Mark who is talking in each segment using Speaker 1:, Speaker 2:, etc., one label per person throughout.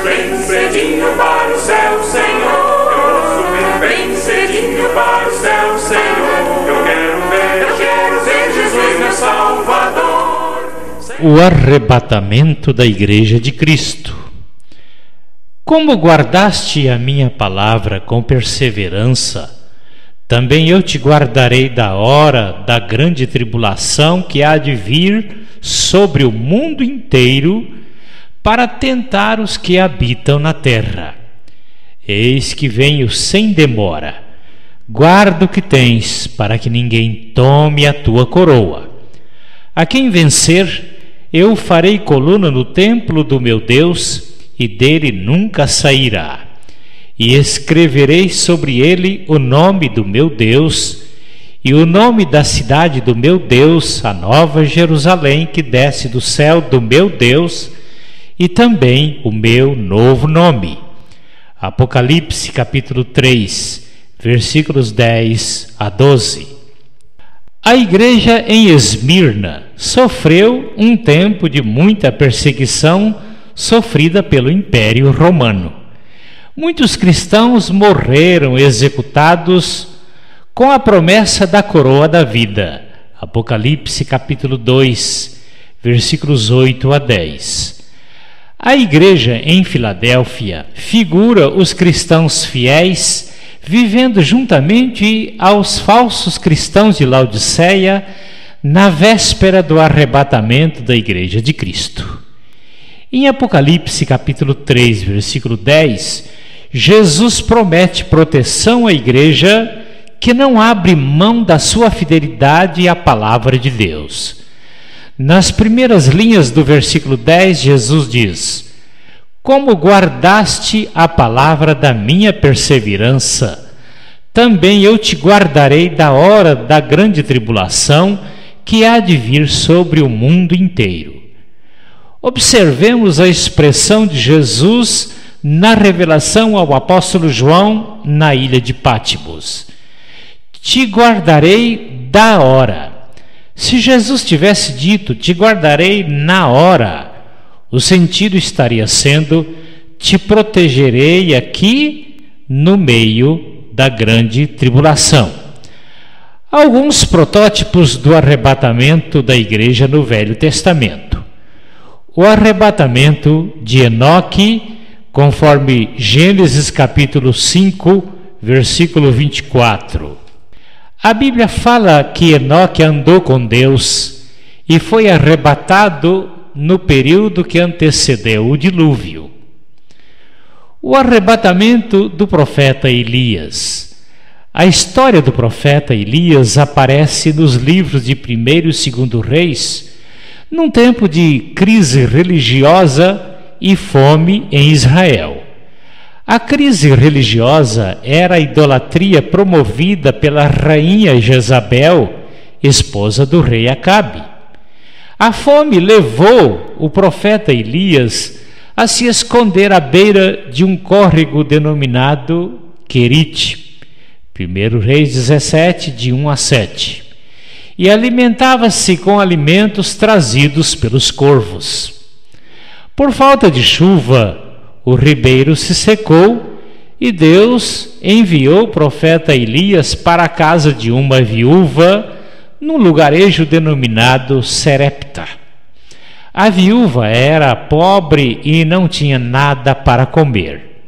Speaker 1: bem cedinho para o céu, Senhor. Eu vou subir bem cedinho para o céu, Senhor. Eu quero ver Jesus, meu Salvador.
Speaker 2: O arrebatamento da Igreja de Cristo. Como guardaste a minha palavra com perseverança, também eu te guardarei da hora da grande tribulação que há de vir sobre o mundo inteiro para tentar os que habitam na terra. Eis que venho sem demora. Guarda o que tens, para que ninguém tome a tua coroa. A quem vencer, eu farei coluna no templo do meu Deus, e dele nunca sairá. E escreverei sobre ele o nome do meu Deus e o nome da cidade do meu Deus, a nova Jerusalém que desce do céu do meu Deus, e também o meu novo nome. Apocalipse capítulo 3, versículos 10 a 12. A igreja em Esmirna sofreu um tempo de muita perseguição sofrida pelo Império Romano. Muitos cristãos morreram executados com a promessa da coroa da vida. Apocalipse capítulo 2, versículos 8 a 10. A igreja em Filadélfia figura os cristãos fiéis vivendo juntamente aos falsos cristãos de Laodiceia na véspera do arrebatamento da Igreja de Cristo. Em Apocalipse capítulo 3, versículo 10, Jesus promete proteção à igreja que não abre mão da sua fidelidade à palavra de Deus. Nas primeiras linhas do versículo 10, Jesus diz: como guardaste a palavra da minha perseverança, também eu te guardarei da hora da grande tribulação que há de vir sobre o mundo inteiro. Observemos a expressão de Jesus na revelação ao apóstolo João na ilha de Pátimos. Te guardarei da hora. Se Jesus tivesse dito, te guardarei na hora, o sentido estaria sendo, te protegerei aqui no meio da grande tribulação. Alguns protótipos do arrebatamento da igreja no Velho Testamento. O arrebatamento de Enoque, conforme Gênesis capítulo 5, versículo 24. A Bíblia fala que Enoque andou com Deus e foi arrebatado no período que antecedeu o dilúvio. O arrebatamento do profeta Elias. A história do profeta Elias aparece nos livros de 1º e 2º Reis, num tempo de crise religiosa e fome em Israel. A crise religiosa era a idolatria promovida pela rainha Jezabel, esposa do rei Acabe. A fome levou o profeta Elias a se esconder à beira de um córrego denominado Querite, 1 Reis 17, de 1 a 7. E alimentava-se com alimentos trazidos pelos corvos. Por falta de chuva, o ribeiro se secou e Deus enviou o profeta Elias para a casa de uma viúva num lugarejo denominado Serepta. A viúva era pobre e não tinha nada para comer.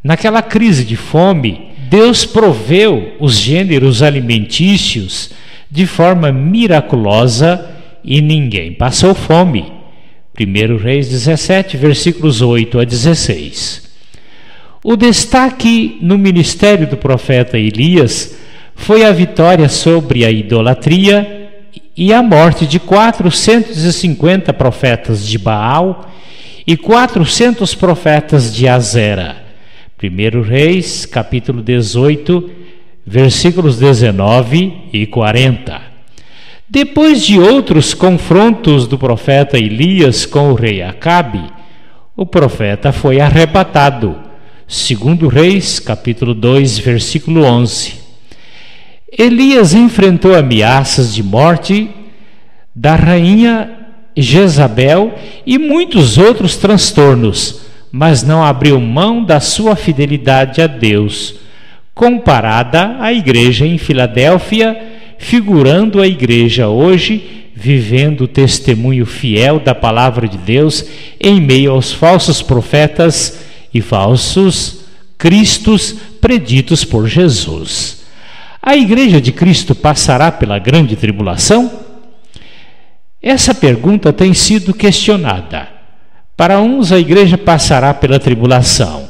Speaker 2: Naquela crise de fome, Deus proveu os gêneros alimentícios de forma miraculosa e ninguém passou fome. 1 Reis 17, versículos 8 a 16. O destaque no ministério do profeta Elias foi a vitória sobre a idolatria e a morte de 450 profetas de Baal e 400 profetas de Azera. 1 Reis, capítulo 18, versículos 19 e 40. Depois de outros confrontos do profeta Elias com o rei Acabe, o profeta foi arrebatado. 2 Reis, capítulo 2, versículo 11. Elias enfrentou ameaças de morte da rainha Jezabel e muitos outros transtornos, mas não abriu mão da sua fidelidade a Deus, comparada à igreja em Filadélfia, figurando a igreja hoje, vivendo o testemunho fiel da palavra de Deus em meio aos falsos profetas e falsos cristos preditos por Jesus. A igreja de Cristo passará pela grande tribulação? Essa pergunta tem sido questionada. Para uns, a igreja passará pela tribulação.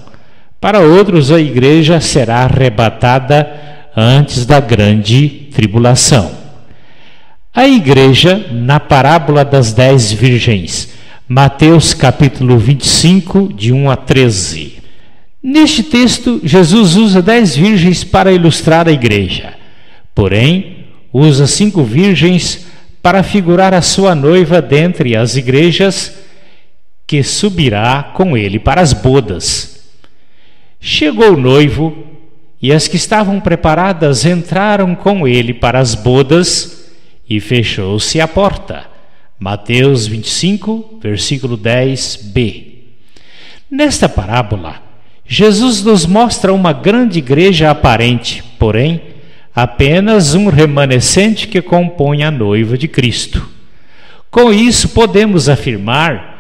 Speaker 2: Para outros, a igreja será arrebatada antes da grande tribulação. A igreja, na parábola das 10 virgens, Mateus capítulo 25, de 1 a 13. Neste texto, Jesus usa 10 virgens para ilustrar a igreja. Porém, usa 5 virgens para figurar a sua noiva dentre as igrejas que subirá com ele para as bodas. Chegou o noivo e as que estavam preparadas entraram com ele para as bodas e fechou-se a porta. Mateus 25, versículo 10b. Nesta parábola, Jesus nos mostra uma grande igreja aparente, porém, apenas um remanescente que compõe a noiva de Cristo. Com isso, podemos afirmar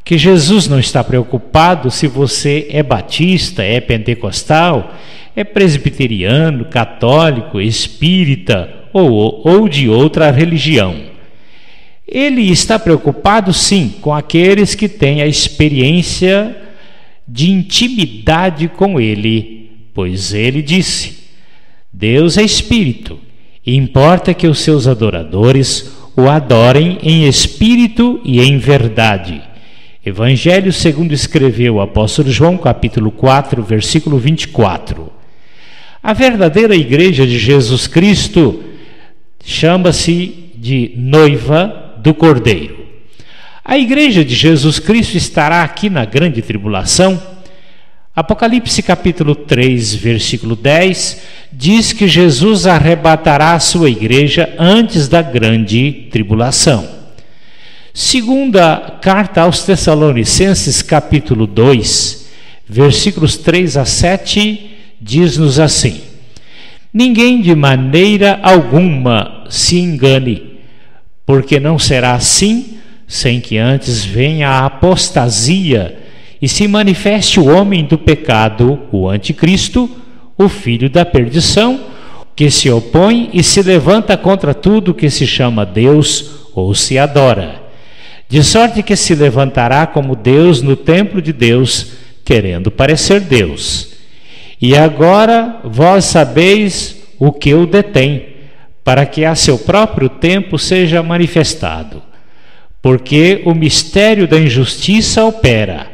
Speaker 2: que Jesus não está preocupado se você é batista, é pentecostal, é presbiteriano, católico, espírita ou de outra religião. Ele está preocupado, sim, com aqueles que têm a experiência de intimidade com ele, pois ele disse: Deus é espírito, e importa que os seus adoradores o adorem em espírito e em verdade. Evangelho segundo escreveu o apóstolo João, capítulo 4, versículo 24. A verdadeira igreja de Jesus Cristo chama-se de noiva do Cordeiro. A igreja de Jesus Cristo estará aqui na grande tribulação. Apocalipse capítulo 3, versículo 10, diz que Jesus arrebatará a sua igreja antes da grande tribulação. Segunda carta aos Tessalonicenses capítulo 2, versículos 3 a 7, diz-nos assim: Ninguém de maneira alguma se engane, porque não será assim, sem que antes venha a apostasia e se manifeste o homem do pecado, o anticristo, o filho da perdição, que se opõe e se levanta contra tudo que se chama Deus ou se adora, de sorte que se levantará como Deus no templo de Deus, querendo parecer Deus. E agora vós sabeis o que o detém, para que a seu próprio tempo seja manifestado. Porque o mistério da injustiça opera.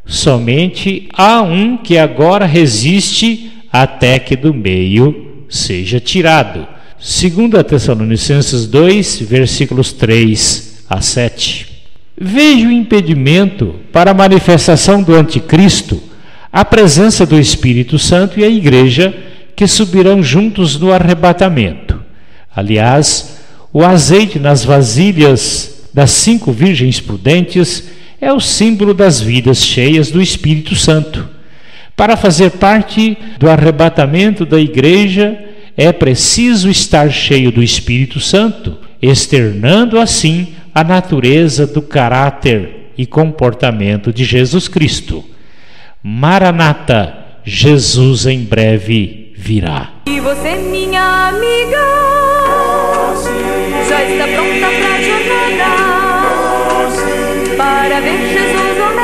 Speaker 2: Somente há um que agora resiste até que do meio seja tirado. 2 Tessalonicenses 2, versículos 3 a 7. Vejo impedimento para a manifestação do anticristo a presença do Espírito Santo e a igreja que subirão juntos no arrebatamento. Aliás, o azeite nas vasilhas das 5 virgens prudentes é o símbolo das vidas cheias do Espírito Santo. Para fazer parte do arrebatamento da igreja, é preciso estar cheio do Espírito Santo, externando assim a natureza do caráter e comportamento de Jesus Cristo. Maranata, Jesus em breve virá.
Speaker 3: E você, minha amiga, já está pronta para a jornada, para ver Jesus ou não?